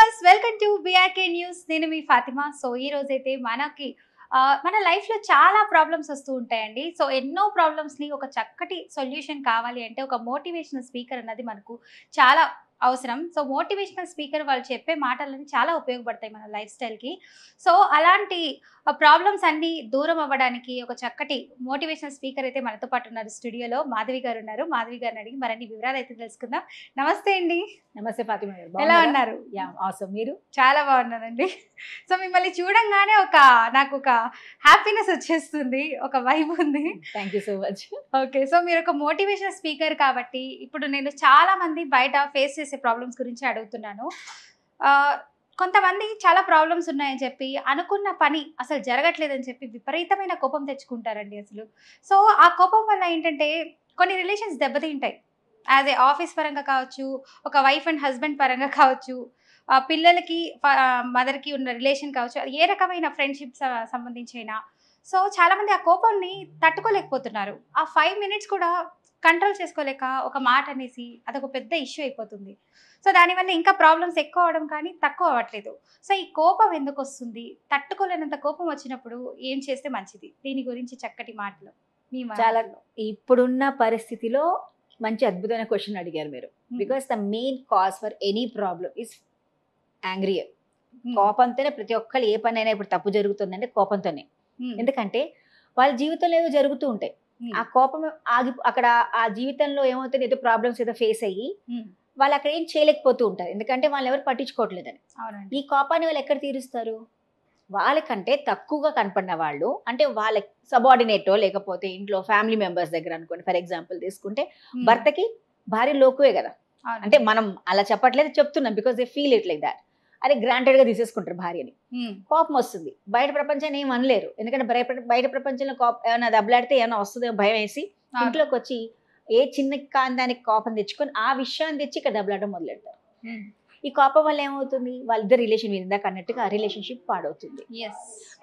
Viewers welcome to BRK news. నేను మీ Fatima. So ఈ రోజైతే మనకి మన లైఫ్లో చాలా ప్రాబ్లమ్స్ వస్తూ ఉంటాయండి. సో ఎన్నో ప్రాబ్లమ్స్ని ఒక చక్కటి సొల్యూషన్ కావాలి అంటే ఒక మోటివేషనల్ స్పీకర్ అన్నది మనకు చాలా అవసరం. సో మోటివేషనల్ స్పీకర్ వాళ్ళు చెప్పే మాటలని చాలా ఉపయోగపడతాయి మన లైఫ్ స్టైల్కి. సో అలాంటి ప్రాబ్లమ్స్ అన్నీ దూరం అవ్వడానికి ఒక చక్కటి మోటివేషనల్ స్పీకర్ అయితే మనతో పాటు ఉన్నారు. స్టూడియోలో మాధవి గారు ఉన్నారు. మాధవి గారిని అడిగి మరిన్ని వివరాలు అయితే తెలుసుకుందాం. నమస్తే అండి. నమస్తే ఫాతిమా గారు, ఎలా ఉన్నారు? ఆసమ్. మీరు? చాలా బాగున్నానండి. సో మిమ్మల్ని చూడంగానే నాకు ఒక హ్యాపీనెస్ వచ్చేస్తుంది, ఒక వైబ్ ఉంది. Thank you so much. Okay, so మీరు ఒక మోటివేషనల్ స్పీకర్ కాబట్టి ఇప్పుడు నేను చాలా మంది బయట ఫేస్ చేసే ప్రాబ్లమ్స్ గురించి అడుగుతున్నాను. కొంతమంది చాలా ప్రాబ్లమ్స్ ఉన్నాయని చెప్పి అనుకున్న పని అసలు జరగట్లేదని చెప్పి విపరీతమైన కోపం తెచ్చుకుంటారండి అసలు. సో ఆ కోపం వల్ల ఏంటంటే కొన్ని రిలేషన్స్ దెబ్బతింటాయి. యాజ్ ఏ ఆఫీస్ పరంగా కావచ్చు, ఒక వైఫ్ అండ్ హస్బెండ్ పరంగా కావచ్చు, పిల్లలకి మదర్కి ఉన్న రిలేషన్ కావచ్చు, అది ఏ రకమైన ఫ్రెండ్షిప్ సంబంధించైనా. సో చాలామంది ఆ కోపాన్ని తట్టుకోలేకపోతున్నారు. ఆ 5 minutes కూడా కంట్రోల్ చేసుకోలేక ఒక మాట అనేసి అదొక పెద్ద ఇష్యూ అయిపోతుంది. సో దానివల్ల ఇంకా ప్రాబ్లమ్స్ ఎక్కువ అవడం కానీ తక్కువ అవ్వట్లేదు. సో ఈ కోపం ఎందుకు వస్తుంది? తట్టుకోలేనంత కోపం వచ్చినప్పుడు ఏం చేస్తే మంచిది? దీని గురించి చక్కటి మాటలు మీ చాలా ఇప్పుడున్న పరిస్థితిలో మంచి అద్భుతమైన క్వశ్చన్ అడిగారు మీరు. Because the main cause for any problem is angry. కోపంతోనే ప్రతి ఒక్కరు ఏ పని అయినా ఇప్పుడు తప్పు జరుగుతుందంటే కోపంతోనే. ఎందుకంటే వాళ్ళ జీవితంలో ఏదో జరుగుతూ ఉంటాయి. ఆ కోపం ఆగి అక్కడ ఆ జీవితంలో ఏమవుతుంది, ఏదో ప్రాబ్లమ్స్ ఏదో ఫేస్ అయ్యి వాళ్ళు అక్కడ ఏం చేయలేకపోతూ ఉంటారు. ఎందుకంటే వాళ్ళు ఎవరు పట్టించుకోవట్లేదని. ఈ కోపాన్ని వాళ్ళు ఎక్కడ తీరుస్తారు? వాళ్ళకంటే తక్కువగా కనపడిన వాళ్ళు, అంటే వాళ్ళ సబార్డినేటో లేకపోతే ఇంట్లో ఫ్యామిలీ మెంబర్స్ దగ్గర అనుకోండి. ఫర్ ఎగ్జాంపుల్ తీసుకుంటే భర్తకి భార్య లోకువే కదా. అంటే మనం అలా చెప్పట్లేదు, చెప్తున్నాం. Because they feel it like that. అదే గ్రాంటెడ్ గా తీసేసుకుంటారు భార్యని. కోపం వస్తుంది, బయట ప్రపంచాన్ని ఏం అనలేరు. ఎందుకంటే బయట ప్రపంచంలో ఏమైనా దెబ్బలాడితే ఏమైనా వస్తుందో భయం వేసి ఇంట్లోకి వచ్చి ఏ చిన్న కాందానికి కోపం తెచ్చుకొని ఆ విషయాన్ని తెచ్చి ఇక్కడ దెబ్బలాడడం మొదలెడతారు. ఈ కోపం వల్ల ఏమవుతుంది, వాళ్ళిద్దరు రిలేషన్ మీద ఇందాక అన్నట్టుగా ఆ రిలేషన్షిప్ పాడవుతుంది.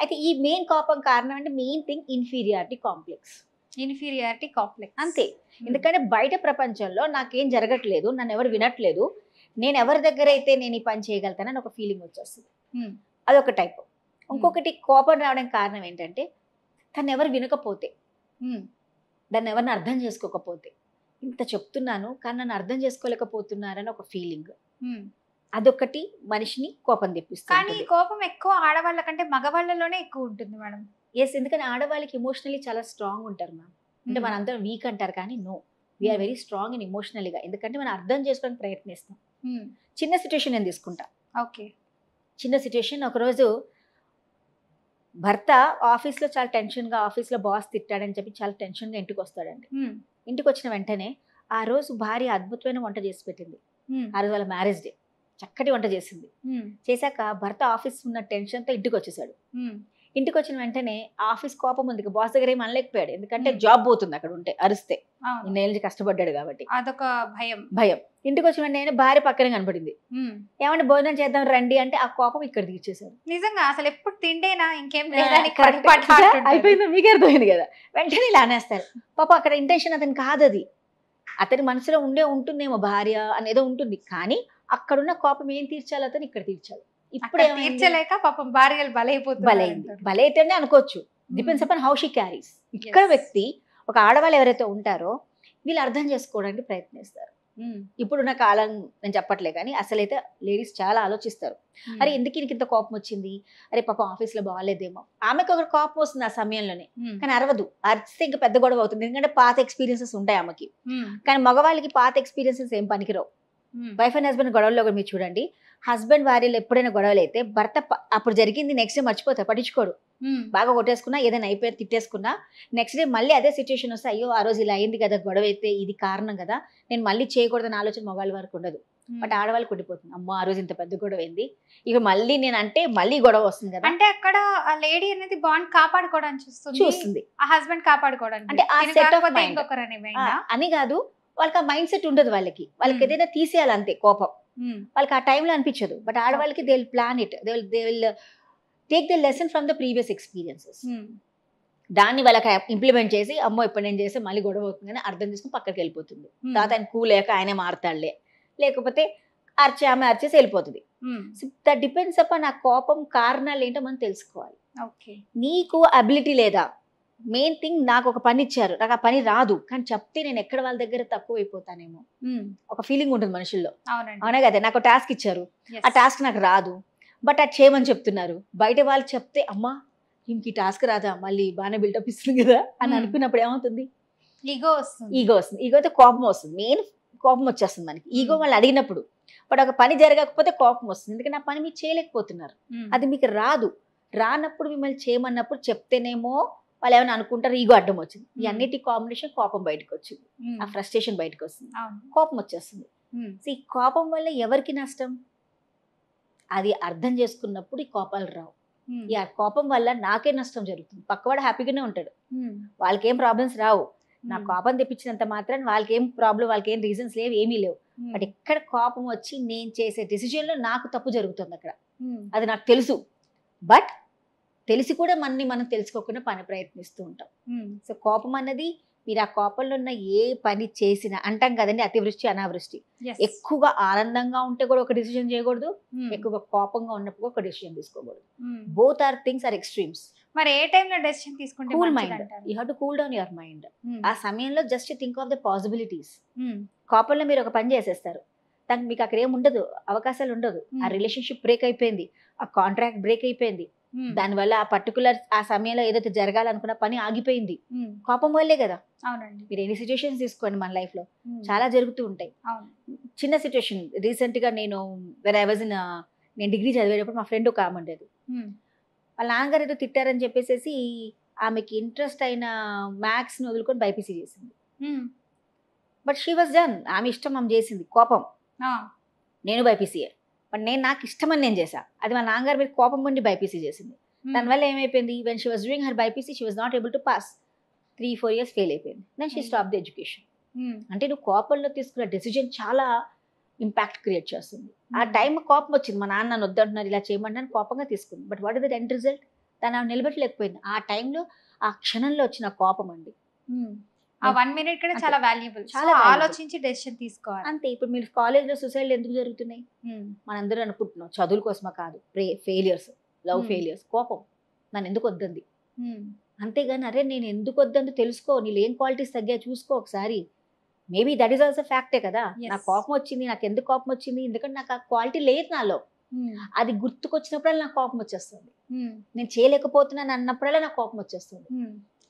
అయితే ఈ మెయిన్ కోపం కారణం అంటే మెయిన్ థింగ్ ఇన్ఫీరియారిటీ కాంప్లెక్స్. అంతే. ఎందుకంటే బయట ప్రపంచంలో నాకేం జరగట్లేదు, నన్ను ఎవరు వినట్లేదు, నేను ఎవరి దగ్గర అయితే నేను ఈ పని చేయగలుగుతానని ఒక ఫీలింగ్ వచ్చేస్తుంది. అదొక టైప్. ఇంకొకటి కోపం రావడానికి కారణం ఏంటంటే తను ఎవరు వినకపోతే, దాన్ని ఎవరిని అర్థం చేసుకోకపోతే. ఇంత చెప్తున్నాను కానీ నన్ను అర్థం చేసుకోలేకపోతున్నారని ఒక ఫీలింగ్. అదొకటి మనిషిని కోపం తెప్పిస్తుంది. కానీ కోపం ఎక్కువ ఆడవాళ్ళ కంటే మగవాళ్ళలోనే ఎక్కువ ఉంటుంది మేడం. ఎస్, ఎందుకంటే ఆడవాళ్ళకి ఎమోషనలీ చాలా స్ట్రాంగ్ ఉంటారు మ్యామ్. అంటే మనందరం వీక్ అంటారు కానీ no, we are very strong in ఎమోషనల్గా. ఎందుకంటే మనం అర్థం చేసుకోవడానికి ప్రయత్నిస్తాం. చిన్న సిచ్యువేషన్ నేను తీసుకుంటా. ఓకే, చిన్న సిచ్యువేషన్. ఒకరోజు భర్త ఆఫీస్లో చాలా టెన్షన్గా, ఆఫీస్లో బాస్ తిట్టాడని చెప్పి చాలా టెన్షన్గా ఇంటికి వస్తాడండి. ఇంటికి వచ్చిన వెంటనే ఆ రోజు భార్య అద్భుతమైన వంట చేసి పెట్టింది. ఆ రోజు వాళ్ళ మ్యారేజ్ డే, చక్కటి వంట చేసింది. చేశాక భర్త ఆఫీస్ ఉన్న టెన్షన్తో ఇంటికి వచ్చేసాడు. ఇంటికి వచ్చిన వెంటనే ఆఫీస్ కోపం ఉంది, బాస్ దగ్గర ఏం అనలేకపోయాడు. ఎందుకంటే జాబ్ పోతుంది అక్కడ ఉంటే, అరిస్తే. ఇన్నేళ్ళు కష్టపడ్డాడు కాబట్టి అదొక భయం. ఇంటికి వచ్చిన వెంటనే భార్య పక్కనే కనపడింది. ఏమంటే భోజనం చేద్దాం రండి అంటే ఆ కోపం ఇక్కడ తీర్చేశారు. నిజంగా అసలు ఎప్పుడు తిండేనా ఇంకేం అయిపోయిందో మీకు అర్థమైంది కదా. వెంటనే ఇలా అనేస్తారు. పాప అక్కడ ఇంటెన్షన్ అతను కాదు, అది అతని మనసులో ఉంటుందేమో భార్య అనేదో ఉంటుంది. కానీ అక్కడున్న కోపం ఏం తీర్చాలి, అతను ఇక్కడ తీర్చాలి. ఇప్పుడు తీర్చలేక పాపం భార్యలు బలైతేనే అనుకోవచ్చు. Depends upon how she carries. ఇక్కడ వ్యక్తి, ఒక ఆడవాళ్ళు ఎవరైతే ఉంటారో వీళ్ళు అర్థం చేసుకోవడానికి ప్రయత్నిస్తారు. ఇప్పుడున్న కాలం నేను చెప్పట్లే కానీ అసలైతే లేడీస్ చాలా ఆలోచిస్తారు. అరే ఎందుకు ఇంత కోపం వచ్చింది, అరే పాపం ఆఫీస్లో బాగాలేదేమో. ఆమెకు ఒక కోపం వస్తుంది ఆ సమయంలోనే, కానీ అరవదు. అరిస్తే ఇంకా పెద్ద గొడవ అవుతుంది. ఎందుకంటే పాత ఎక్స్పీరియన్సెస్ ఉంటాయి ఆమెకి. కానీ మగవాళ్ళకి పాత ఎక్స్పీరియన్సెస్ ఏం పనికిరావు. వైఫ్ అండ్ హస్బెండ్ గొడవల్లో కూడా మీరు చూడండి, హస్బెండ్ భార్యలు ఎప్పుడైనా గొడవలు అయితే భర్త అప్పుడు జరిగింది నెక్స్ట్ డే మర్చిపోతారు, పట్టించుకోడు. బాగా కొట్టేసుకున్నా, ఏదైనా అయిపోయి తిట్టేసుకున్నా, నెక్స్ట్ డే మళ్ళీ అదే సిచ్యువేషన్ వస్తే అయ్యో ఆ రోజు ఇలా అయింది కదా, గొడవ అయితే ఇది కారణం కదా, నేను మళ్ళీ చేయకూడదని ఆలోచన మగవాళ్ళ వరకు ఉండదు. బట్ ఆడవాళ్ళు కొట్టిపోతుంది, అమ్మో ఆ రోజు ఇంత పెద్ద గొడవ అయింది, ఇక మళ్ళీ నేను అంటే మళ్ళీ గొడవ వస్తుంది కదా. అంటే అక్కడ ఆ లేడీ అనేది బాండ్ కాపాడుకోవడానికి చూస్తుంది, ఆ హస్బెండ్ కాపాడుకోవడానికి. అంటే ఆ సెట్ ఆఫ్ మైండ్ అని కాదు, వాళ్ళకి ఆ మైండ్ సెట్ ఉండదు. వాళ్ళకి ఏదైనా తీసేయాలి అంతే కోపం. వాళ్ళకి ఆ టైంలో అనిపించదు. బట్ ఆడవాళ్ళకి they will plan it, they will take the lesson from the previous experiences. దాన్ని వాళ్ళకి ఇంప్లిమెంట్ చేసి అమ్మో ఇప్పుడు నేను చేస్తే మళ్ళీ గొడవ అవుతుందని అర్థం చేసుకుని పక్కకి వెళ్ళిపోతుంది. తర్వాత ఆయన కూలేక ఆయనే మారుతాడులే, లేకపోతే ఆమె అరిచేసి వెళ్ళిపోతుంది. దట్ డిపెండ్స్ అపాన్ ఆ కోపం కారణాలు ఏంటో మనం తెలుసుకోవాలి. ఓకే. నీకు అబిలిటీ లేదా, మెయిన్ థింగ్ నాకు ఒక పని ఇచ్చారు, నాకు ఆ పని రాదు, కానీ చెప్తే నేను ఎక్కడ వాళ్ళ దగ్గర తక్కువ అయిపోతానేమో ఒక ఫీలింగ్ ఉంటుంది మనుషుల్లో. అవునండి. అవునా కదా, నాకు టాస్క్ ఇచ్చారు, Yes. ఆ టాస్క్ నాకు రాదు, బట్ అది చేయమని చెప్తున్నారు. బయట వాళ్ళు చెప్తే అమ్మా ఇంక ఈ టాస్క్ రాదా, మళ్ళీ బాగానే బిల్డప్ ఇస్తుంది కదా అని అనుకున్నప్పుడు ఏమవుతుంది, ఈగో వస్తుంది. ఈగో వస్తుంది. ఈగో అయితే కోపం వస్తుంది, మెయిన్ కోపం వచ్చేస్తుంది మనకి. ఈగో వాళ్ళు అడిగినప్పుడు, బట్ ఒక పని జరగకపోతే కోపం వస్తుంది, ఎందుకంటే ఆ పని మీరు చేయలేకపోతున్నారు, అది మీకు రాదు. రానప్పుడు మిమ్మల్ని చేయమన్నప్పుడు చెప్తేనేమో వాళ్ళు ఏమైనా అనుకుంటారు, ఈగో అడ్డం వచ్చింది. ఈ అన్నిటి కాంబినేషన్ కోపం బయటకు వచ్చింది, ఆ ఫ్రస్ట్రేషన్ బయటకు వస్తుంది, కోపం వచ్చేస్తుంది. సో ఈ కోపం వల్ల ఎవరికి నష్టం, అది అర్థం చేసుకున్నప్పుడు ఈ కోపాలు రావు. ఈ కోపం వల్ల నాకే నష్టం జరుగుతుంది, పక్కవాడు హ్యాపీగానే ఉంటాడు, వాళ్ళకి ఏం ప్రాబ్లమ్స్ రావు. నా కోపం తెప్పించినంత మాత్రం వాళ్ళకి ఏం ప్రాబ్లం, వాళ్ళకి ఏం రీజన్స్ లేవు, ఏమీ లేవు. బట్ ఎక్కడ కోపం వచ్చి నేను చేసే డిసిజన్లో నాకు తప్పు జరుగుతుంది అక్కడ, అది నాకు తెలుసు. బట్ తెలిసి కూడా మనం తెలుసుకోకుండా పని ప్రయత్నిస్తూ ఉంటాం. సో కోపం అన్నది, మీరు ఆ కోపంలో ఉన్న ఏ పని చేసినా, అంటాం కదండి అతివృష్టి అనావృష్టి, ఎక్కువగా ఆనందంగా ఉంటే కూడా ఒక డిసిజన్ చేయకూడదు, ఎక్కువగా కోపంగా ఉన్నప్పుడు ఒక డిసిజన్ తీసుకోకూడదు. Both are things are extremes. మరి ఏ టైంలో డెసిషన్ తీసుకుంటే cool mind, you have to cool down your mind. ఆ సమయంలో just think of the possibilities. కోపంలో మీరు ఒక పని చేసేస్తారు, దానికి మీకు అక్కడ ఏం ఉండదు, అవకాశాలు ఉండదు. ఆ రిలేషన్షిప్ బ్రేక్ అయిపోయింది, ఆ కాంట్రాక్ట్ బ్రేక్ అయిపోయింది, దానివల్ల ఆ పర్టికులర్ ఆ సమయంలో ఏదైతే జరగాలనుకున్న పని ఆగిపోయింది, కోపం వల్లే కదా. అవునండి. మీరు ఎన్ని సిచ్యువేషన్స్ తీసుకోండి, మన లైఫ్ లో చాలా జరుగుతూ ఉంటాయి. చిన్న సిచ్యువేషన్, రీసెంట్ గా నేను నేను డిగ్రీ చదివేటప్పుడు మా ఫ్రెండ్ ఒక ఆమె ఉండేది, వాళ్ళ నాన్నగారు ఏదో తిట్టారని చెప్పేసి ఆమెకి ఇంట్రెస్ట్ అయిన మ్యాథ్స్ ని వదులుకొని బైపీసీ చేసింది. బట్ షీ వాజ్ డన్, ఆమె ఇష్టం ఆమె చేసింది, కోపం. నేను బైపీసీయే, బట్ నాకు ఇష్టమని నేను చేశా, అది మా నాన్నగారి మీద కోపం ఉండి బైపీసీ చేసింది. దానివల్ల ఏమైపోయింది, when she was doing her BiPC she was not able to pass, 3-4 years fail అయిపోయింది. Then she stop the education. అంటే నువ్వు కోపంలో తీసుకున్న డెసిజన్ చాలా ఇంపాక్ట్ క్రియేట్ చేస్తుంది. ఆ టైం కోపం వచ్చింది, మా నాన్న నన్ను వద్దంటున్నారు, ఇలా చేయమంటాను, కోపంగా తీసుకుంది. But what is the end result, దాన్ని ఆమె నిలబెట్టలేకపోయింది. ఆ టైంలో, ఆ క్షణంలో వచ్చిన కోపం అండి. ఆ 1 minute కూడా చాలా వాల్యుబుల్, చాలా ఆలోచించి డెసిషన్ తీసుకోవాలి. అంతే. ఇప్పుడు మీరు కాలేజ్లో సూసైడ్లు ఎందుకు జరుగుతున్నాయి, మనందరూ అనుకుంటున్నాం చదువుల కోసమా, కాదు, ఫెయిలియర్స్, లవ్ ఫెయిలియర్స్, కోపం నన్ను ఎందుకు వద్దంది. అంతేగాని అరే నేను ఎందుకు వద్దంది తెలుసుకో, నీళ్ళు ఏం క్వాలిటీస్ తగ్గా చూసుకో ఒకసారి. మేబీ దట్ ఈస్ ఆల్సో ఫ్యాక్టే కదా, నాకు కోపం వచ్చింది, నాకు ఎందుకు కోపం వచ్చింది, ఎందుకంటే నాకు ఆ క్వాలిటీ లేదు నాలో, అది గుర్తుకొచ్చినప్పుడల్లా నాకు కోపం వచ్చేస్తుంది. నేను చేయలేకపోతున్నాను అన్నప్పుడల్లా నాకు కోపం వచ్చేస్తుంది.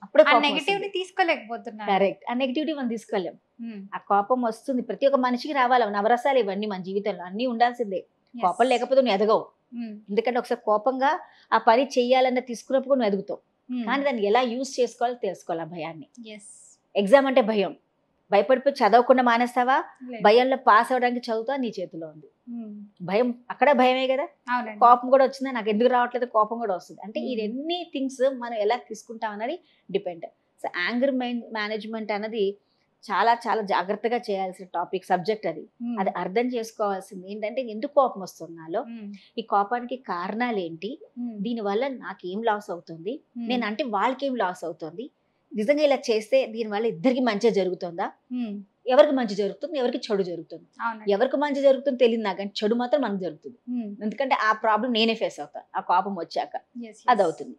అప్పుడే నెగటివిటీ తీసుకోలేకపోతున్నా. కరెక్ట్, ఆ నెగటివిటీ మనం తీసుకోలేం. ఆ కోపం వస్తుంది, ప్రతి ఒక్క మనిషికి రావాలి. నవరసాలు ఇవన్నీ మన జీవితంలో అన్నీ ఉండాల్సిందే, కోపం లేకపోతే నువ్వు ఎదగవు. ఎందుకంటే ఒకసారి కోపంగా ఆ పని చెయ్యాలన్న తీసుకున్నప్పుడు నువ్వు ఎదుగుతావు, కానీ దాన్ని ఎలా యూజ్ చేసుకోవాలో తెలుసుకోవాలి. ఆ భయాన్ని, ఎగ్జామ్ అంటే భయం, భయపడిపోయి చదవకుండా మానేస్తావా, భయంలో పాస్ అవడానికి చదువుతా నీ చేతిలో ఉంది. భయం అక్కడ భయమే కదా, కోపం కూడా వచ్చిందా, నాకు ఎందుకు రావట్లేదు, కోపం కూడా వస్తుంది. అంటే ఈ రెండు థింగ్స్ మనం ఎలా తీసుకుంటాం అన్నది డిపెండ్. సో యాంగర్ మేనేజ్మెంట్ అన్నది చాలా చాలా జాగ్రత్తగా చేయాల్సిన టాపిక్, సబ్జెక్ట్ అది. అది అర్థం చేసుకోవాల్సింది ఏంటంటే, ఎందుకు కోపం వస్తున్నాలో, ఈ కోపానికి కారణాలు ఏంటి, దీనివల్ల నాకేం లాస్ అవుతుంది, నేను అంటే వాళ్ళకి ఏం లాస్ అవుతుంది, నిజంగా ఇలా చేస్తే దీనివల్ల ఇద్దరికి మంచి జరుగుతుందా, ఎవరికి మంచి జరుగుతుంది, ఎవరికి చెడు జరుగుతుంది. ఎవరికి మంచి జరుగుతుంది తెలియదు నాకు, కానీ చెడు మాత్రం మనకు జరుగుతుంది. ఎందుకంటే ఆ ప్రాబ్లం నేనే ఫేస్ అవుతా, ఆ కోపం వచ్చాక అది అవుతుంది.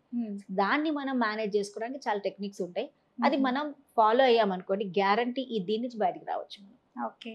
దాన్ని మనం మేనేజ్ చేసుకోవడానికి చాలా టెక్నిక్స్ ఉంటాయి, అది మనం ఫాలో అయ్యామనుకోండి, గ్యారంటీ దీని నుంచి బయటకు రావచ్చు. ఓకే.